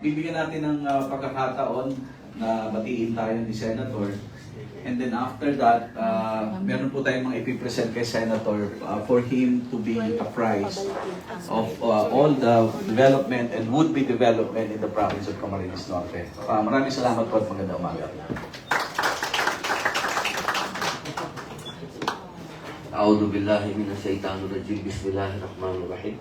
bibigyan natin ng pagkakataon na batiin tayo ni Senator. And then after that, meron po tayong mga ipipresent kay Senator for him to be apprised of all the development and would-be development in the province of Camarines Norte. Maraming salamat po at magandang umaga. A'udhu billahi minasyaitanir rajim. Bismillahirrahmanirrahim.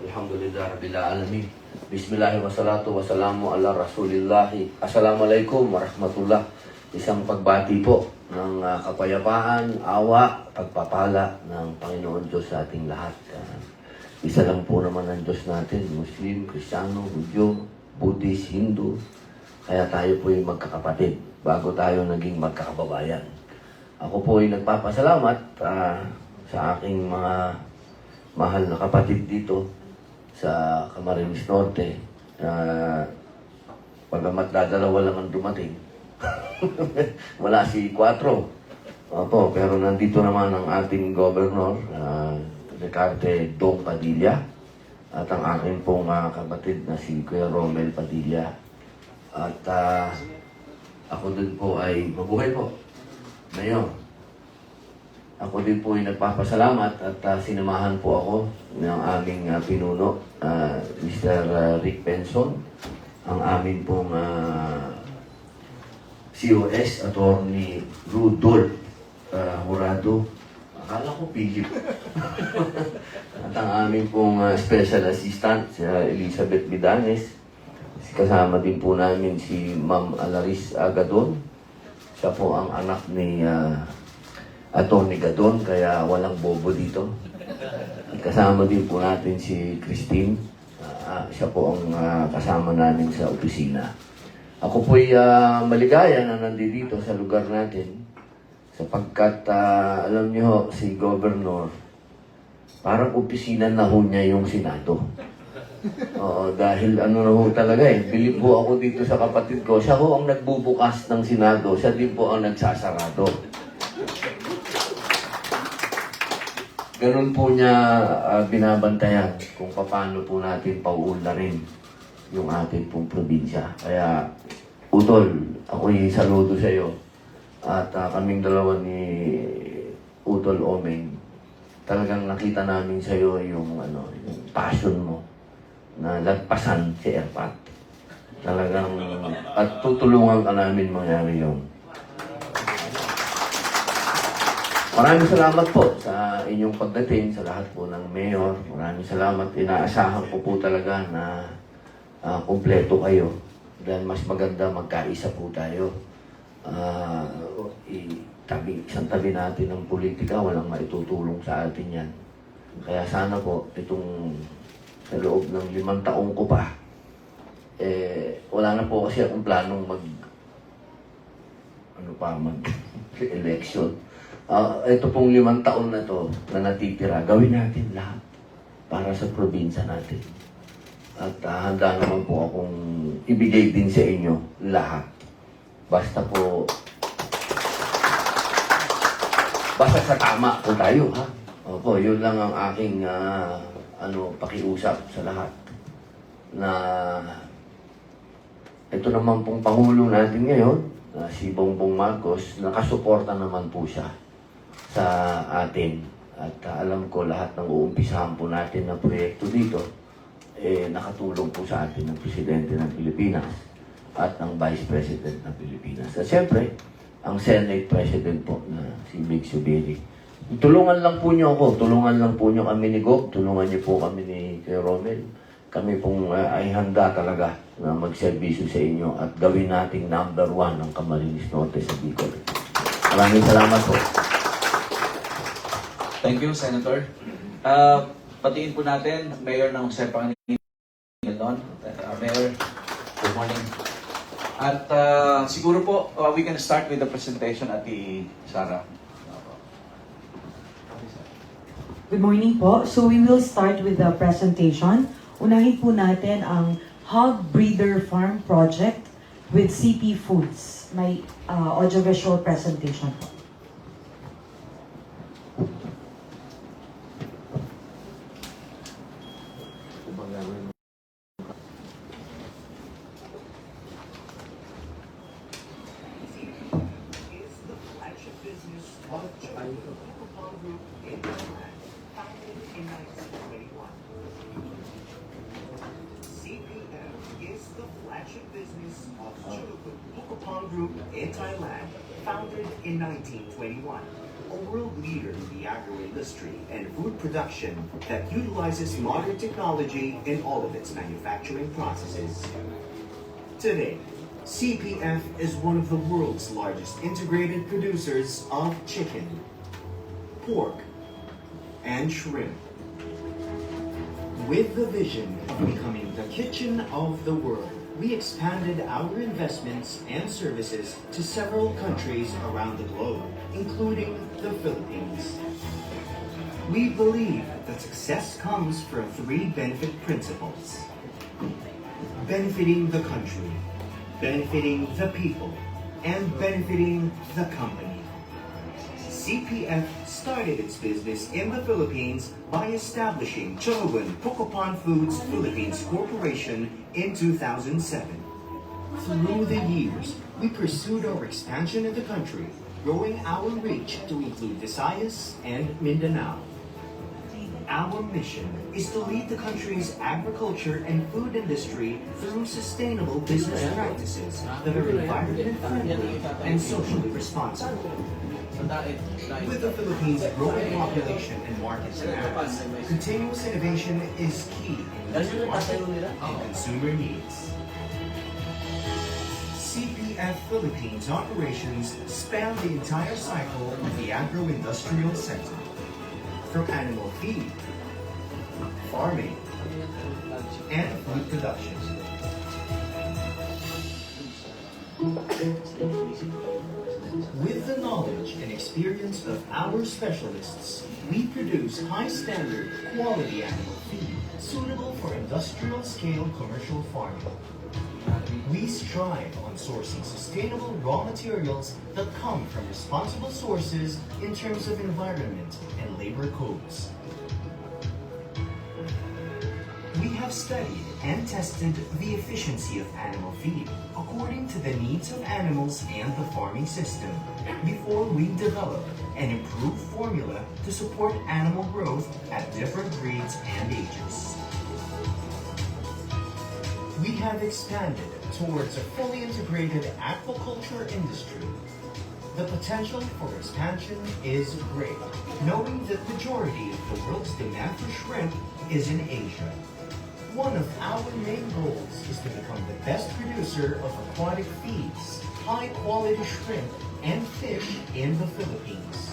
Alhamdulillah rabbil alamin. Bismillah wassalatu wassalamu ala rasulillahi. Assalamualaikum warahmatullah. Isang pagbati po ng kapayapaan, awa, pagpapala ng Panginoon Diyos sa ating lahat. Isa lang po naman ang Diyos natin, Muslim, Kristiyano, Hudyo, Buddhist, Hindu. Kaya tayo po ay magkakapatid bago tayo naging magkakababayan. Ako po ay nagpapasalamat sa aking mga mahal na kapatid dito sa Camarines Norte. Pagamat dadalawa lang ang dumating. Wala si 4. Opo, pero nandito naman ang ating Governor, Ricarte Dong Padilla, at ang aking pong kapatid na si Kuya Romel Padilla. At ako din po ay mabuhay po. Ngayon, ako din po ay nagpapasalamat at sinamahan po ako ng aming pinuno, Mr. Rick Benson, ang aming pong COS, Attorney Rudolph Jurado. Akala ko Philip. At ang aming pong Special Assistant, si Elizabeth Midanes. Kasama din po namin si Ma'am Alaris Agadon. Siya po ang anak ni Attorney Gadon, kaya walang bobo dito. At kasama din po natin si Christine. Siya po ang kasama namin sa opisina. Ako po'y maligaya na nandito sa lugar natin sapagkat alam niyo si Governor, parang opisina na ho niya yung Senado. Oo, dahil ano na ho talaga bilib po ako dito sa kapatid ko, siya ho ang nagbubukas ng Senado, siya din po ang nagsasarado. Ganun po niya binabantayan kung paano po natin pauunlarin yung ating pong probinsya. Kaya, Utol, ako'y saludo sa iyo. At kaming dalawa ni Utol Omeng, talagang nakita namin sa iyo yung passion mo na lagpasan si Erpat. Talagang, at tutulungan ka namin mangyari yun. Maraming salamat po sa inyong pagdating, sa lahat po ng mayor. Maraming salamat. Inaasahan ko po talaga na kumpleto kayo. Dahil mas maganda magkaisa po tayo. Isang tabi natin ng politika, walang maitutulong sa atin yan. Kaya sana po, itong sa loob ng 5 taong ko pa, wala na po kasi akong planong mag-election. Ito pong 5 taon na to na natitira, gawin natin lahat para sa probinsya natin. At handa naman po akong ibigay din sa inyo lahat. Basta sa tama po tayo, ha? Opo, yun lang ang aking pakiusap sa lahat. Na ito naman pong Pangulo natin ngayon, si Bongbong Marcos, nakasuporta naman po siya sa atin. At alam ko lahat ng uumpisahan po natin na proyekto dito, nakatulong po sa atin ng Presidente ng Pilipinas at ang Vice President ng Pilipinas. At siyempre, ang Senate President po na si Big Subiri. Tulungan lang po niyo ako, tulungan lang po niyo kami ni Gov, tulungan niyo po kami ni Kuya Romel. Kami pong ay handa talaga na magserbisyo sa inyo at gawin nating number 1 ng Camarines Norte sa Bicol. Maraming salamat po. Thank you, Senator. Patiin po natin, Mayor ng Sepang Mayor, good morning. At siguro po, we can start with the presentation at the Sarah. Good morning po. So we will start with the presentation. Unahin po natin ang Hog Breeder Farm Project with CP Foods. May audiovisual presentation po. Group in Thailand, founded in 1921. CPF is the flagship business of Upang Group in Thailand, founded in 1921. A world leader in the agro industry and food production that utilizes modern technology in all of its manufacturing processes. Today, CPF is one of the world's largest integrated producers of chicken, pork, and shrimp. With the vision of becoming the kitchen of the world, we expanded our investments and services to several countries around the globe, including the Philippines. We believe that success comes from three benefit principles: benefiting the country, benefiting the people, and benefiting the company. CPF started its business in the Philippines by establishing Chowan Pukopan Foods Philippines Corporation in 2007. Through the years, we pursued our expansion in the country, growing our reach to include Visayas and Mindanao. Our mission is to lead the country's agriculture and food industry through sustainable business practices that are environment-friendly and socially responsible. With the Philippines' growing population and market demands, continuous innovation is key in meeting market and consumer needs. CPF Philippines operations span the entire cycle of the agro-industrial sector, from animal feed, farming, and food production. With the knowledge and experience of our specialists, we produce high-standard, quality animal feed suitable for industrial-scale commercial farming. We strive on sourcing sustainable raw materials that come from responsible sources in terms of environment and labor codes. We have studied and tested the efficiency of animal feed according to the needs of animals and the farming system before we develop an improved formula to support animal growth at different breeds and ages. We have expanded towards a fully integrated aquaculture industry. The potential for expansion is great, knowing that the majority of the world's demand for shrimp is in Asia. One of our main goals is to become the best producer of aquatic feeds, high-quality shrimp, and fish in the Philippines.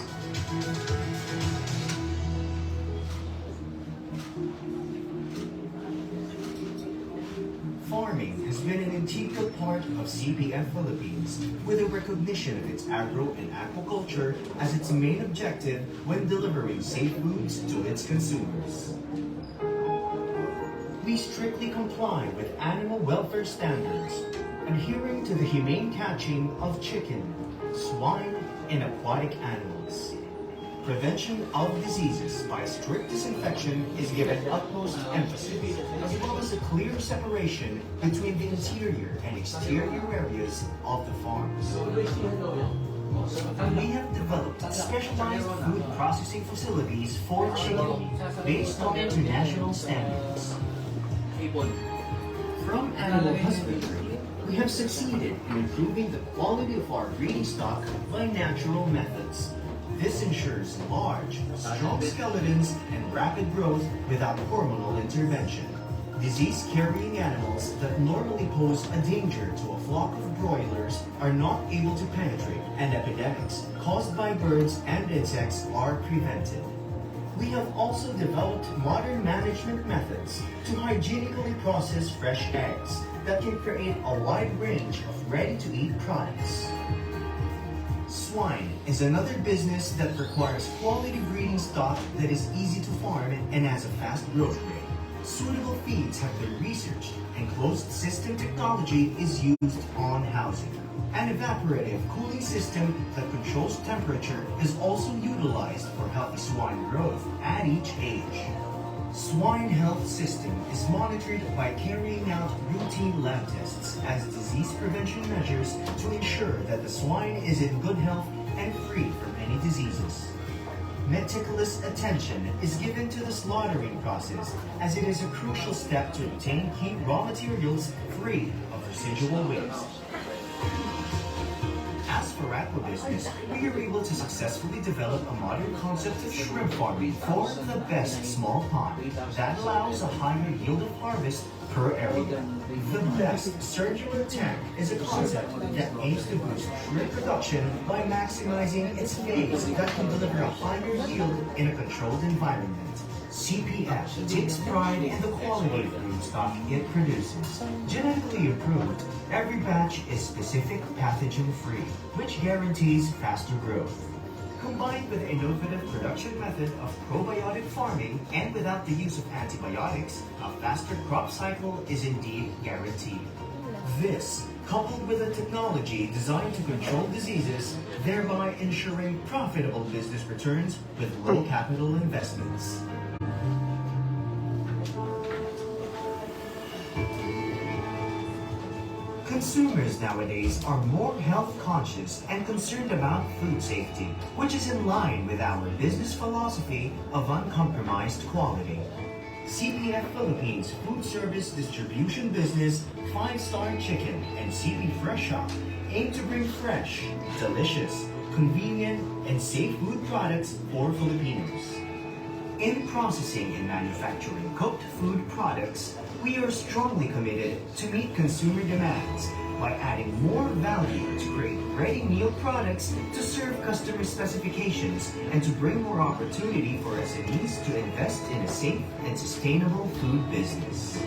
Farming has been an integral part of CPF Philippines, with a recognition of its agro and aquaculture as its main objective when delivering safe foods to its consumers. We strictly comply with animal welfare standards, adhering to the humane catching of chicken, swine, and aquatic animals. Prevention of diseases by strict disinfection is given utmost emphasis, as well as a clear separation between the interior and exterior areas of the farms. We have developed specialized food processing facilities for chicken based on international standards. From animal husbandry, we have succeeded in improving the quality of our breeding stock by natural methods. This ensures large, strong skeletons and rapid growth without hormonal intervention. Disease-carrying animals that normally pose a danger to a flock of broilers are not able to penetrate, and epidemics caused by birds and insects are prevented. We have also developed modern management methods to hygienically process fresh eggs that can create a wide range of ready-to-eat products. Swine is another business that requires quality breeding stock that is easy to farm and has a fast growth rate. Suitable feeds have been researched, and closed system technology is used on housing. An evaporative cooling system that controls temperature is also utilized for healthy swine growth at each age. Swine health system is monitored by carrying out routine lab tests as disease prevention measures to ensure that the swine is in good health and free from any diseases. Meticulous attention is given to the slaughtering process as it is a crucial step to obtain key raw materials free of residual waste. As for aquabusiness, we are able to successfully develop a modern concept of shrimp farming for the best small pond that allows a higher yield of harvest per area. The best circular tank is a concept that aims to boost shrimp production by maximizing its phase that can deliver a higher yield in a controlled environment. CPF takes pride in the quality of broodstock it produces. Genetically improved, every batch is specific pathogen-free, which guarantees faster growth. Combined with innovative production method of probiotic farming and without the use of antibiotics, a faster crop cycle is indeed guaranteed. This, coupled with a technology designed to control diseases, thereby ensuring profitable business returns with low capital investments. Consumers nowadays are more health conscious and concerned about food safety, which is in line with our business philosophy of uncompromised quality. CPF Philippines Food Service Distribution Business, 5-Star Chicken, and CP Fresh Shop aim to bring fresh, delicious, convenient, and safe food products for Filipinos. In processing and manufacturing cooked food products, we are strongly committed to meet consumer demands by adding more value to create ready meal products to serve customer specifications and to bring more opportunity for SMEs to invest in a safe and sustainable food business.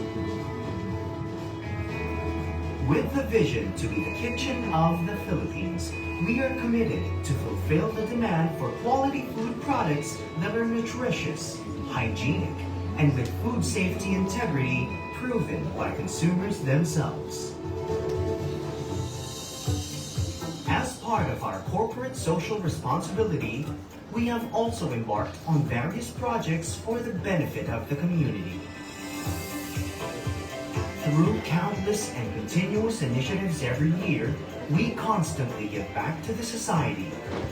With the vision to be the kitchen of the Philippines, we are committed to fulfill the demand for quality food products that are nutritious, hygienic, and with food safety integrity proven by consumers themselves. As part of our corporate social responsibility, we have also embarked on various projects for the benefit of the community. Through countless and continuous initiatives every year, we constantly give back to the society,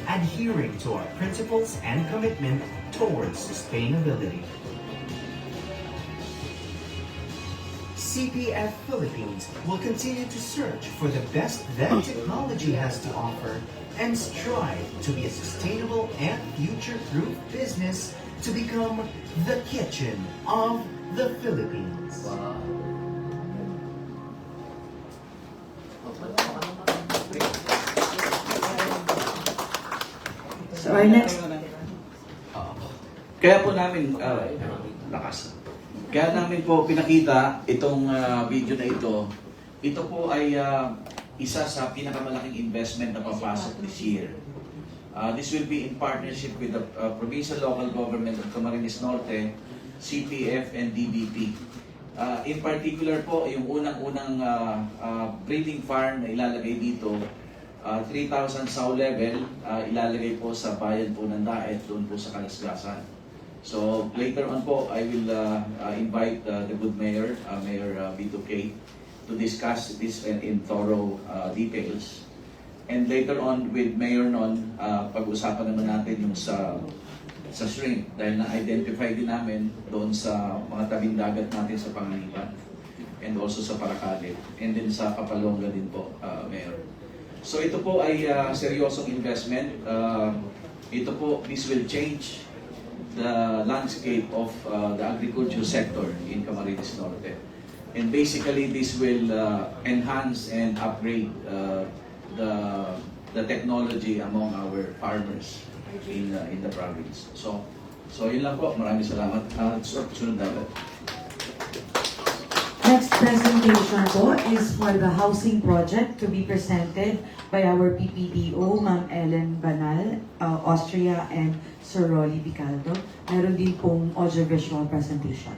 adhering to our principles and commitment towards sustainability. CPF Philippines will continue to search for the best that technology has to offer and strive to be a sustainable and future-proof business to become the kitchen of the Philippines. So our next Kaya po namin, lakas. Kaya namin po pinakita itong video na ito. Ito po ay isa sa pinakamalaking investment na papasok this year. This will be in partnership with the provincial local government of Camarines Norte, CPF, and DBP. In particular po, yung unang-unang breeding farm na ilalagay dito, 3,000 sow level, ilalagay po sa bayan po ng Daet, doon po sa Kalasgasan. So later on po, I will invite the good mayor, Mayor B2K, to discuss this in thorough details. And later on with Mayor Non, pag-usapan naman natin yung sa shrimp dahil na-identify din namin doon sa mga tabing dagat natin sa Panganiban and also sa Paracale and then sa Kapalonga din po, Mayor. So ito po ay seryosong investment. Ito po, this will change the landscape of the agriculture sector in Camarines Norte. And basically, this will enhance and upgrade the technology among our farmers in the province. So yun lang po. Maraming salamat. Sunod dapat. next presentation po is for the housing project to be presented by our PPDO, Ma'am Ellen Banal, Austria, and Sir Rolly Bicaldo. Meron din pong audiovisual presentation.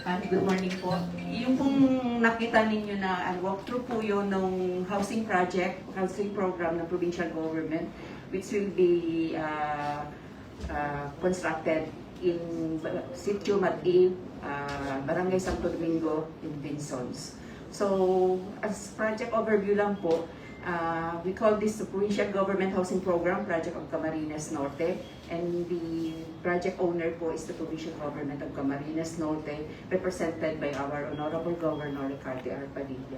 Good morning po. Yung pong nakita ninyo na walkthrough po yun ng housing project, housing program ng provincial government, which will be constructed in Sitio Mati, Barangay Santo Domingo, in Vinsons. So, as project overview lang po, we call this the Provincial Government Housing Program, Project of Camarines Norte, and the project owner po is the Provincial Government of Camarines Norte, represented by our Honorable Governor Ricarte Padilla.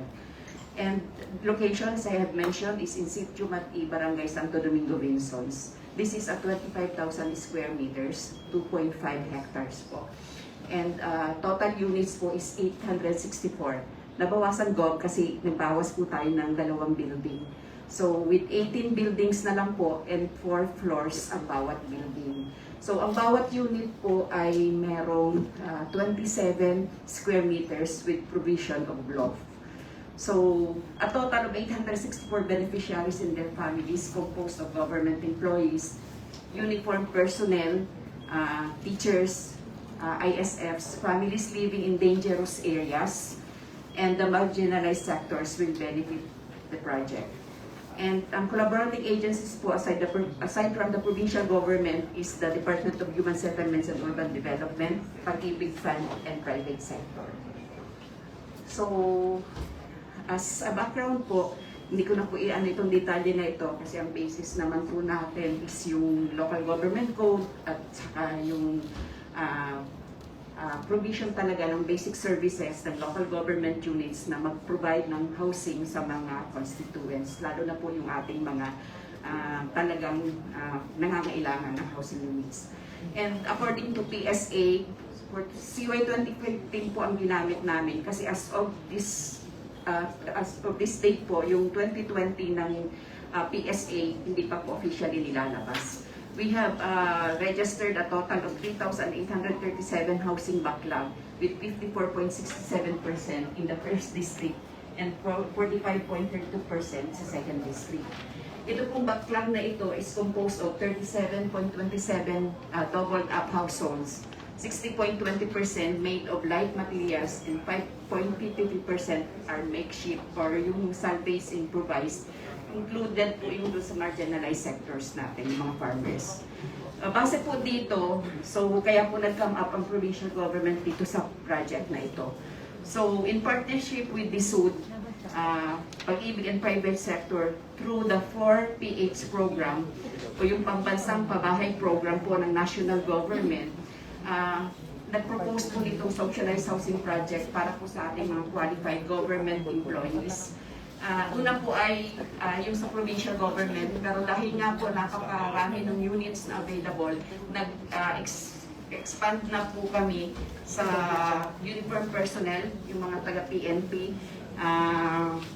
And location, as I have mentioned, is in Sitio Mati, Barangay Santo Domingo, Vinsons. This is at 25,000 square meters, 2.5 hectares po. And total units po is 864. Nabawasan GOV kasi nagbawas po tayo ng 2 building. So with 18 buildings na lang po and 4 floors ang bawat building. So ang bawat unit po ay merong 27 square meters with provision of loft. So a total of 864 beneficiaries and their families composed of government employees, uniformed personnel, teachers, ISFs, families living in dangerous areas, and the marginalized sectors will benefit the project. And ang collaborating agencies po aside from the provincial government is the Department of Human Settlements and Urban Development, Pag-ibig Fund, and private sector. So, as a background po, hindi ko na po i-ano itong detalye na ito kasi ang basis naman po natin is yung local government code at saka yung provision talaga ng basic services ng local government units na mag-provide ng housing sa mga constituents, lalo na po yung ating mga talagang nangangailangan ng housing units. And according to PSA, for CY 2015 po ang ginamit namin kasi as of this date po, yung 2020 ng PSA hindi pa po officially nilalabas. We have registered a total of 3,837 housing backlog with 54.67% in the first district and 45.32% sa second district. Ito pong backlog na ito is composed of 37.27 doubled up households, 60.20% made of light materials, and 5.53% are makeshift or yung salvage improvised. Included po yung doon sa marginalized sectors natin, yung mga farmers. Base po dito, so kaya po nag-come up ang provincial government dito sa project na ito. So in partnership with the SUD, Pag-ibig and private sector through the 4PH program o yung pambansang pabahay program po ng national government, nag-propose po nitong socialized housing project para po sa ating mga qualified government employees. Una po ay yung sa provincial government, pero dahil nga po napakarami ng units na available, expand na po kami sa uniform personnel, yung mga taga-PNP,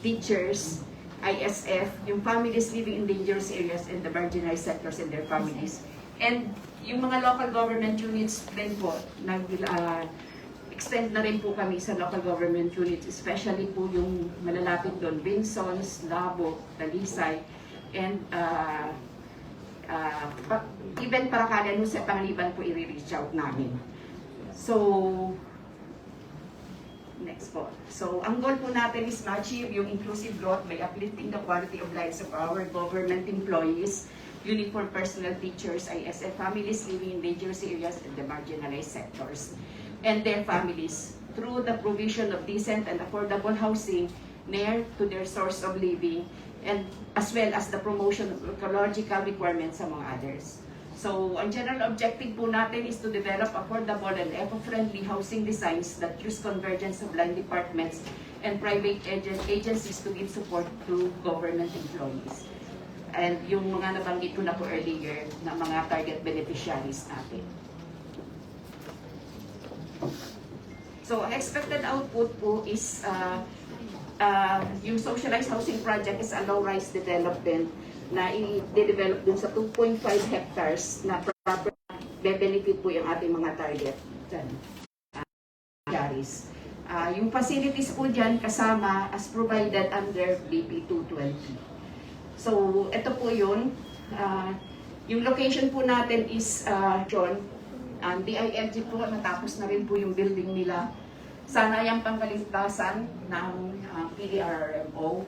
teachers, ISF, yung families living in dangerous areas and the marginalized sectors and their families. And yung mga local government units din po, extend na rin po kami sa local government units, especially po yung malalapit doon, Vinsons, Labo, Talisay, and even Paracalen, sa Panganiban po i-reach out namin. So, next po. So, ang goal po natin is ma-achieve yung inclusive growth by uplifting the quality of lives of our government employees, uniform personnel, teachers, ISF, families living in dangerous areas and the marginalized sectors, and their families through the provision of decent and affordable housing near to their source of living, and as well as the promotion of ecological requirements among others. So, ang general objective po natin is to develop affordable and eco-friendly housing designs that use convergence of land departments and private agencies to give support to government employees. And yung mga nabanggit ko na po earlier na mga target beneficiaries natin. So, ang expected output po is yung socialized housing project is a low-rise development na i-develop dun sa 2.5 hectares na proper benefit po yung ating mga target beneficiaries. Yung facilities po dyan kasama as provided under BP 220. So, ito po yun. Yung location po natin is John. DILG po, natapos na rin po yung building nila. sanayang pangkaligtasan ng PDRRMO.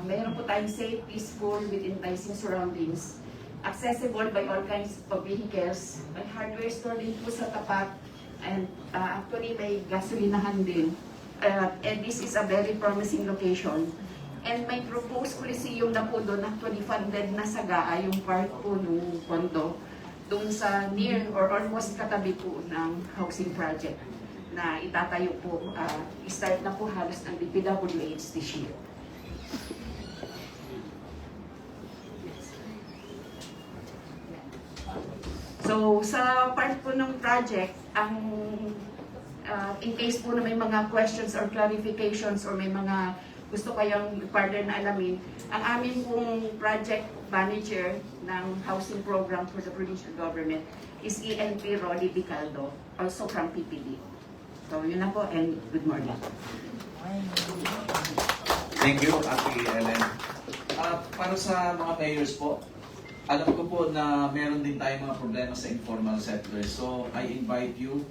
Mayroon po tayong safe, peaceful, with enticing surroundings, accessible by all kinds of vehicles, may hardware store din po sa tapat, and actually may gasolinahan din. And this is a very promising location. And may proposed coliseum na po doon, actually funded na sa GAA, yung part po ng pondo, doon sa near or almost katabi po ng housing project na itatayo po, start na po halos ng DPWH this year. So, sa part po ng project, in case po na may mga questions or clarifications or may mga gusto kayong further na alamin, ang amin pong project manager ng housing program for the provincial government is ENP Rolly Bicaldo, also from PPD. So, yun na po, and good morning. Thank you, Ate Ellen. Para sa mga mayors po, alam ko po na meron din tayong mga problema sa informal settlers. So, I invite you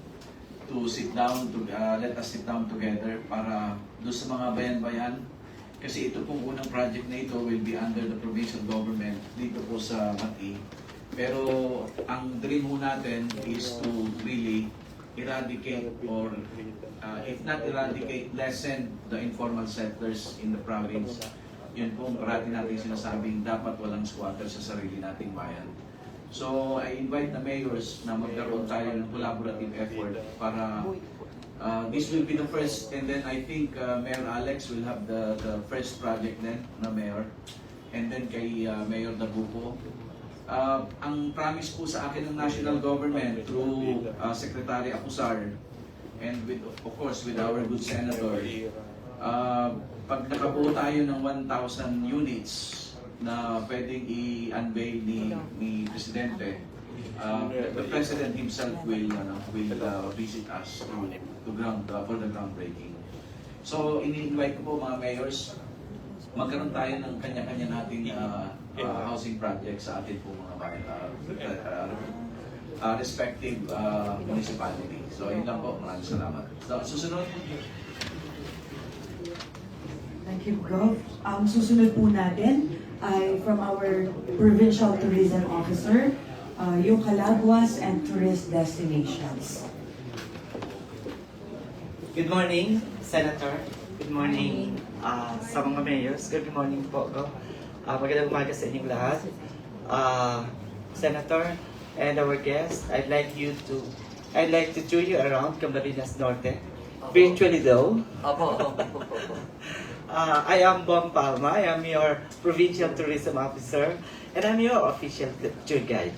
to sit down, let us sit down together para doon sa mga bayan-bayan. Kasi ito pong unang project na ito will be under the provincial government dito po sa Mati. Pero ang dream mo natin is to really eradicate or if not eradicate, lessen the informal settlers in the province. Yun po parati natin sinasabing dapat walang squatter sa sarili nating bayan. So I invite the mayors na magkaroon tayo ng collaborative effort para this will be the first, and then I think Mayor Alex will have the first project then na mayor, and then kay Mayor Dabuco. Ang promise po sa akin ng national government through Secretary Acusar and with, of course with our good senator, pag nakabuo tayo ng 1,000 units na pwedeng i-unveil ni Presidente, the President himself will visit us for the groundbreaking. So, ini-invite ko po mga mayors, magkaroon tayo ng kanya-kanya nating housing project sa atin po mga respective municipality. So, yun lang po. Maraming salamat. So, susunod. Thank you, Gov. Susunod po natin ay from our Provincial Tourism Officer, yung Calaguas and tourist destinations. Good morning, Senator. Good morning sa mga mayors. Good morning po. Magandang umaga sa inyong lahat. Senator and our guests, I'd like to tour you around Camarines Norte. Virtually though. I am Bong Palma. I am your Provincial Tourism Officer and I'm your official tour guide.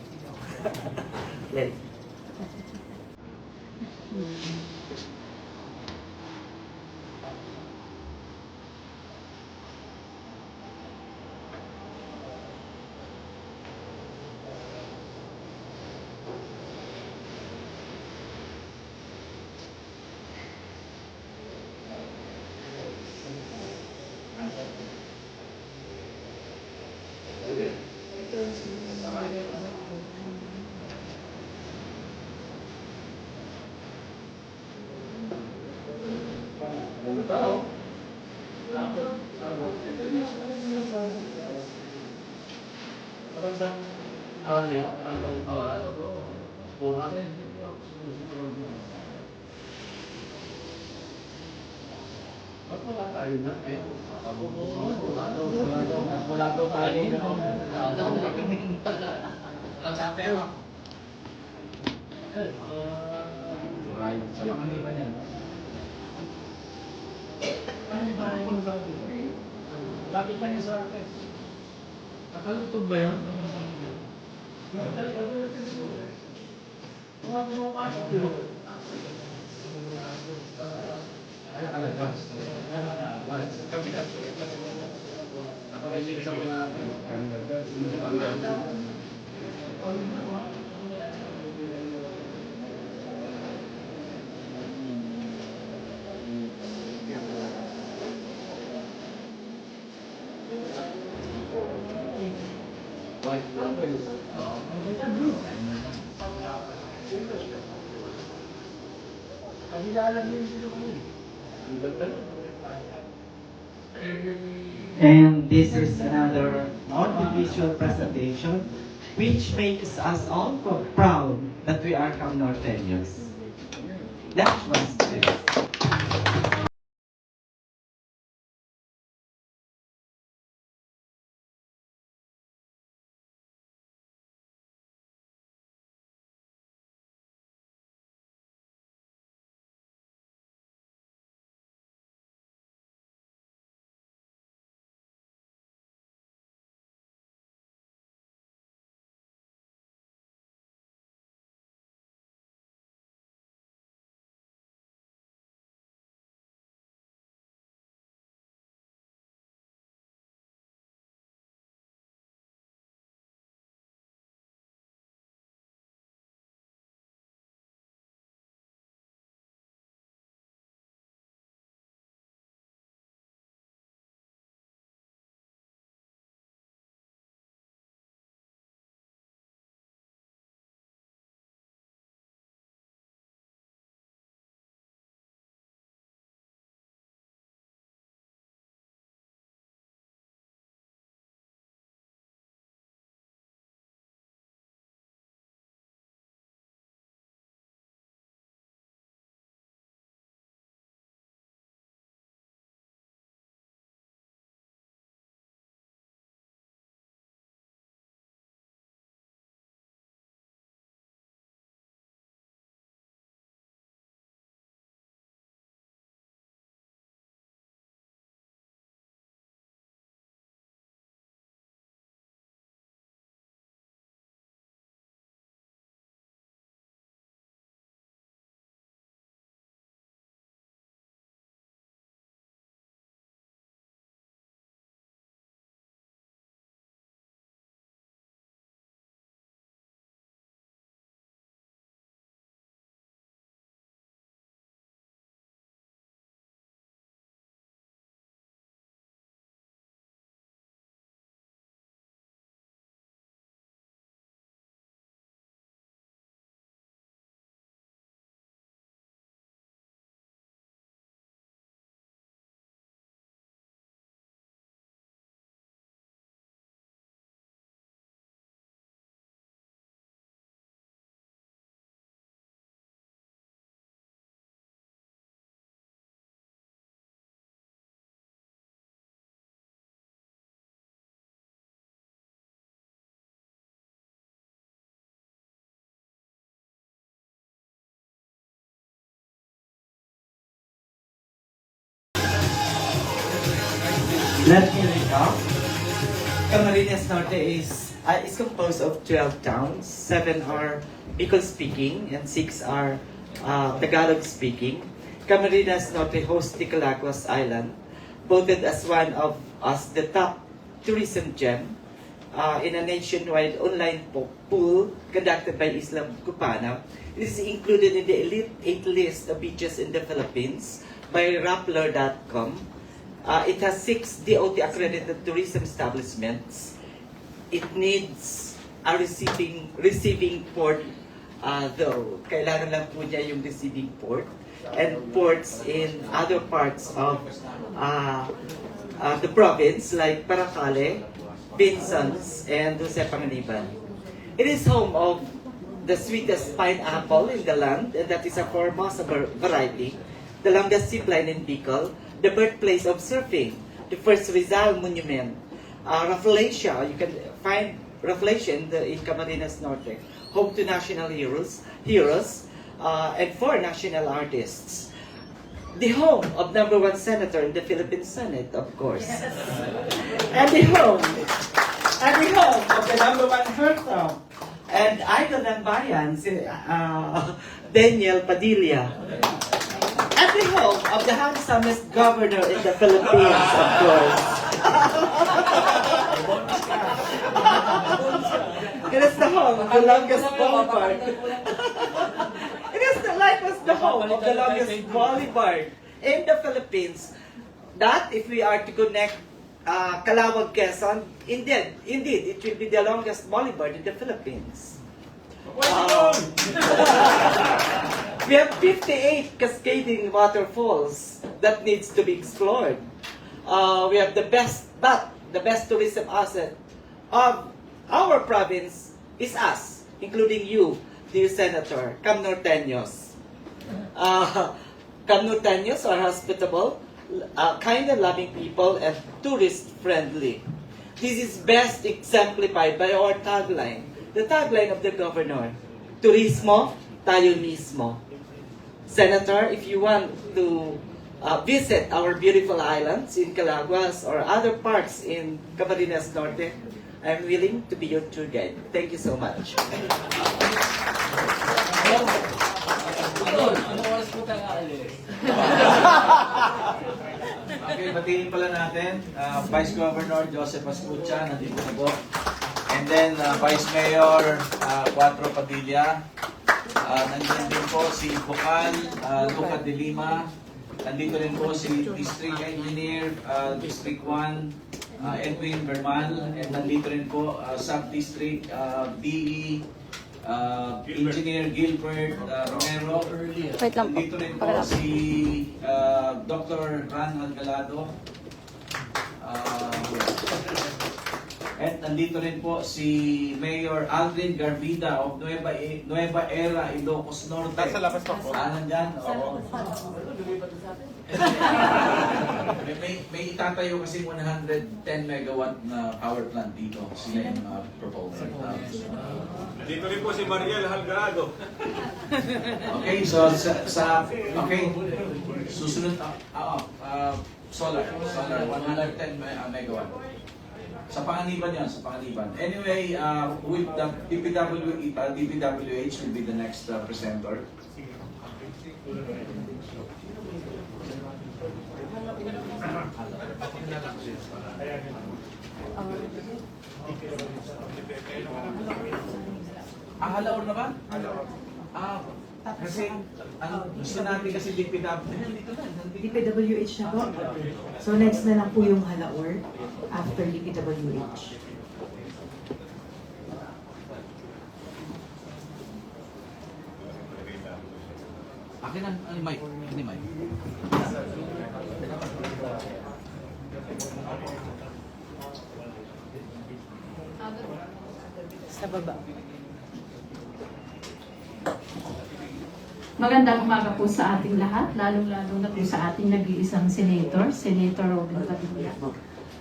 Bakit pa niya sa akin? Nakalutog ba yan? And this is another audiovisual presentation which makes us all proud that we are Norteños. That was it. Let me recap. Camarines Norte is composed of 12 towns. 7 are Bicol speaking and 6 are Tagalog speaking. Camarines Norte hosts the Calaguas Island, voted as one of the top tourism gem in a nationwide online poll conducted by Islam Cupana. It is included in the Elite 8 list of beaches in the Philippines by Rappler.com. It has 6 DOT accredited tourism establishments. It needs a receiving port though. Kailangan lang po niya yung receiving port and ports in other parts of the province like Paracale, Vincent's, and Jose Panganiban. It is home of the sweetest pineapple in the land, and that is a Formosa variety, the longest zipline in Bicol, the birthplace of surfing, the first Rizal Monument, Rafflesia. You can find Rafflesia in Camarines Norte, home to national heroes, and 4 national artists. The home of #1 senator in the Philippine Senate, of course. Yes. And the home of the #1 heartthrob and idol ng bayan, Daniel Padilla. At the home of the handsomest governor in the Philippines, of course. It is the home of the longest boulevard. It is the home of the longest boulevard in the Philippines. That, if we are to connect Calawag, Quezon, indeed, it will be the longest boulevard in the Philippines. We have 58 cascading waterfalls that needs to be explored. We have the best tourism asset of our province is us, including you, dear Senator, Camnorteños. Camnorteños are hospitable, kind and loving people, and tourist-friendly. This is best exemplified by our tagline, the tagline of the governor, Turismo, tayo mismo. Senator, if you want to visit our beautiful islands in Calaguas or other parts in Camarines Norte, I'm willing to be your tour guide. Thank you so much. Okay, batiin pala natin. Vice Governor Joseph Ascucha, nandito na po. And then, Vice Mayor Ricarte Padilla. Nandiyan din po si Bukal, Luca de Lima. Nandito rin po si District Engineer, District 1, Edwin Bermal. And nandito rin po Sub-District DE, Engineer Gilbert Romero. Nandito rin po si Dr. Ran Algalado. At nandito rin po si Mayor Aldrin Garbida of Nueva Era, Ilocos Norte. Nasa labas pa po. Nandyan? Oo. may itatayo kasi 110 megawatt na power plant dito. Sila yung proposal. Dito rin po si Mariel Halgarado. Okay, so okay. Susunod solar 110 megawatt. Sa Panganiban yan, sa Panganiban. Anyway, with the DPWH will be the next presenter. Halaor na ba? Halaor. Kasi gusto natin kasi DPWH na po. So next na lang po yung halaor after DPWH. Akin ang mic. Ini mic. Sa baba. Magandang umaga po sa ating lahat, lalong-lalo na po sa ating nag-iisang Senator, Senator Robin Padilla.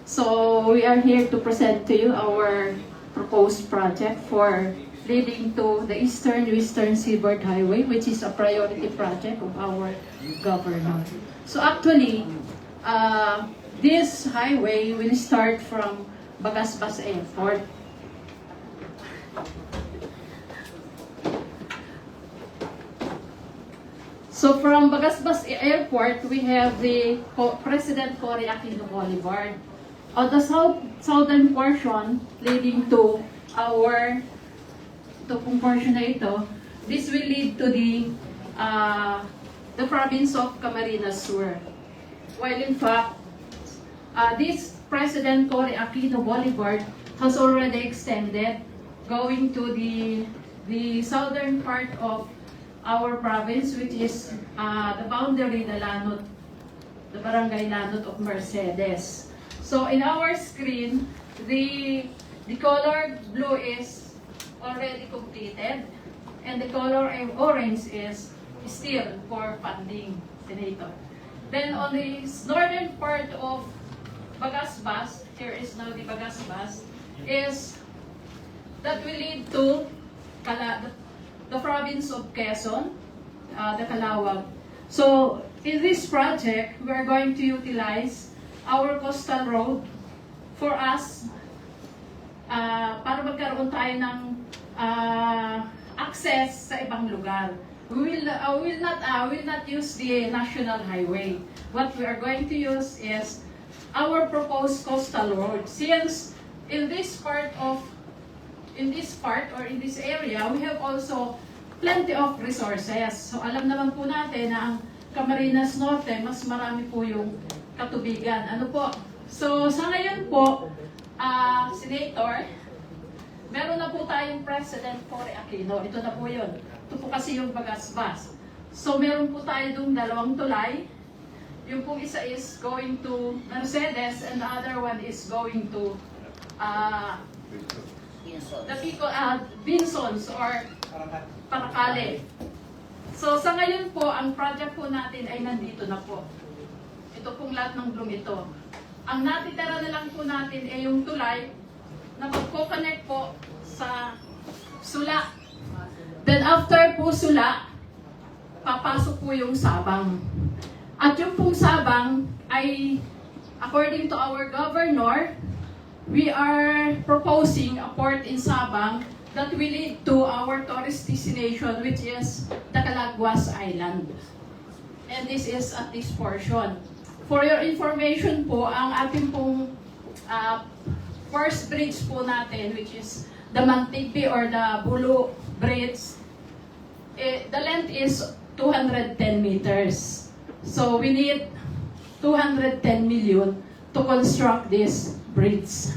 So, we are here to present to you our proposed project for leading to the Eastern-Western Seaboard Highway, which is a priority project of our governor. So actually, this highway will start from Bagasbas Airport. So from Bagasbas Airport, we have the President Cory Aquino Boulevard. On the southern portion, leading to our portion na ito, this will lead to the province of Camarines Sur. While in fact, this President Cory Aquino Boulevard has already extended, going to the southern part of our province, which is the boundary, the Lalo't, the barangay Lalo't of Mercedes. So in our screen, the color blue is already completed, and the color orange is still for funding, Senator. Then on the northern part of Bagasbas, here is now the Bagasbas, is that will lead to the province of Quezon, the Calawag. So, in this project, we are going to utilize our coastal road for us para magkaroon tayo ng access sa ibang lugar. We will not use the national highway. What we are going to use is our proposed coastal road. Since in this part or in this area, we have also plenty of resources. So alam naman po natin na ang Camarines Norte, mas marami po yung katubigan. Ano po? So sa ngayon po, Senator, meron na po tayong President Cory Aquino. Ito na po yun. Ito po kasi yung Bagasbas. So meron po tayo dong dalawang tulay. Yung pong isa is going to Mercedes and the other one is going to Binsons or Paracale. So sa ngayon po, ang project po natin ay nandito na po. Ito pong lahat ng bloom ito. Ang natitira na lang po natin ay yung tulay na magko-connect po sa Sula. Then after po Sula, papasok po yung Sabang. At yung pong Sabang ay, according to our governor, we are proposing a port in Sabang that will lead to our tourist destination, which is the Calaguas Island. And this is at this portion. For your information po, ang ating pong first bridge po natin, which is the Mantigbi or the Bulu Bridge, the length is 210 meters. So we need 210 million to construct this bridge.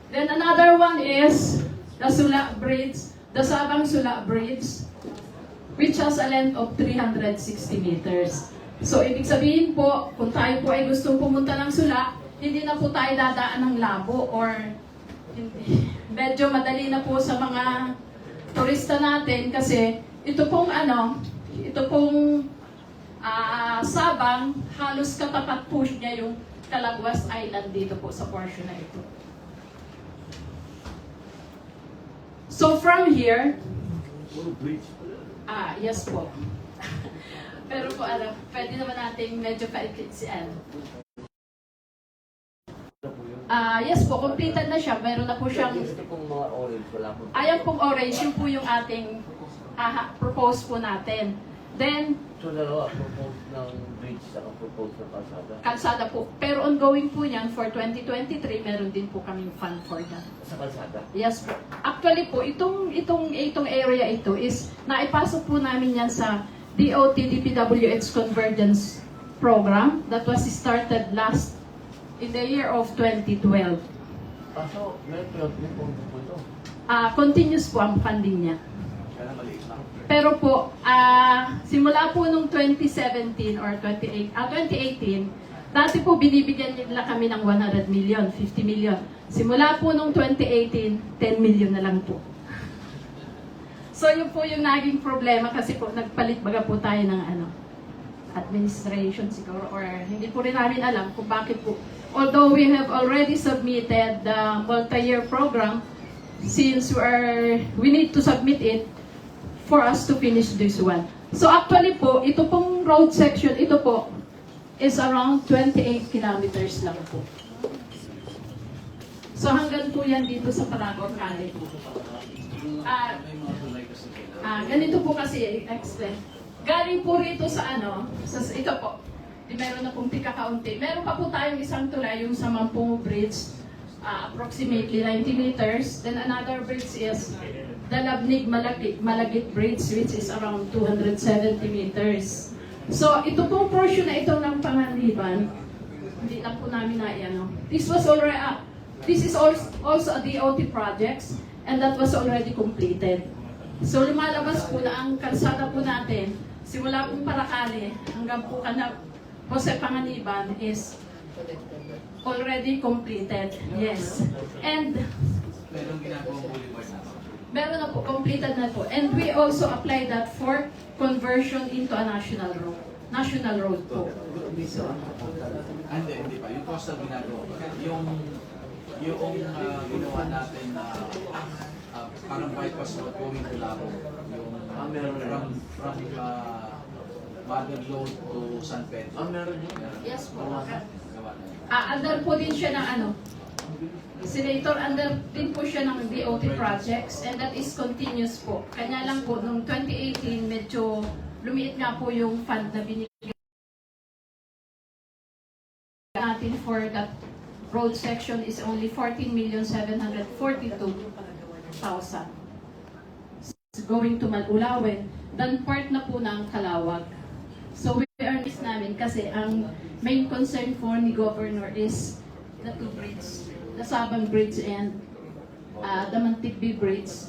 Then another one is the Sula Bridge, the Sabang Sula Bridge, which has a length of 360 meters. So ibig sabihin po, kung tayo po ay gustong pumunta ng Sula, hindi na po tayo dadaan ng Labo or hindi. Medyo madali na po sa mga turista natin kasi ito pong Sabang, halos katapat po niya yung Calaguas Island dito po sa portion na ito. So from here, yes po. Pero po pwede naman nating medyo paiklitsian. Yes po, completed na siya. Meron na po siyang... Ito pong mga orange, wala po. Ayan pong orange, yun po yung ating propose po natin. Then, So, dalawa, propose ng bridge sa propose ng kalsada. kalsada po. Pero ongoing po yan for 2023, meron din po kaming fund for that. Sa kalsada? Yes po. Actually po, itong area ito is naipasok po namin yan sa DOT DPWH Convergence Program that was started in the year of 2012. So, may pong po ito? Continuous po ang funding niya. Pero po, simula po nung 2017 or 2018, dati po binibigyan nila kami ng 100 million, 50 million. Simula po nung 2018, 10 million na lang po. So yun po yung naging problema kasi po nagpalit baga po tayo ng administration siguro or hindi po rin namin alam kung bakit po. Although we have already submitted the multi-year program, since we need to submit it for us to finish this one. So actually po, ito pong road section, ito po is around 28 kilometers lang po. So hanggang po yan dito sa Paragon Valley. Ganito po kasi explain. Galing po rito sa ito po. Meron na pong tika-kaunti. Meron pa po tayong isang tulay, yung sa Mampungo Bridge, approximately 90 meters. Then another bridge is the Labnig Malagit Bridge, which is around 270 meters. So ito pong portion na ito ng Panganiban, hindi lang po namin This is also a DOT projects and that was already completed. So lumalabas po na ang kalsada po natin, simula pong Paracale hanggang po Jose Panganiban is already completed. Yes. And meron na po, completed na po. And we also apply that for conversion into a national road. National road po. So, Hindi pa. Yung coastal ginagawa. Yung ginawa natin na parang bypass road going to Labo. Yung from Mother Road to San Pedro. Meron yun? yes po. Under po din siya ng Senator, under din po siya ng DOT projects and that is continuous po. Kanya lang po, noong 2018, medyo lumiit nga po yung fund na binigay natin for that road section is only 14,742,000. Going to Malulawen, then part na po ng Kalawag. So we earn this namin kasi ang main concern po ni Governor is the two bridges, the Sabang Bridge and the Mantigbi Bridge.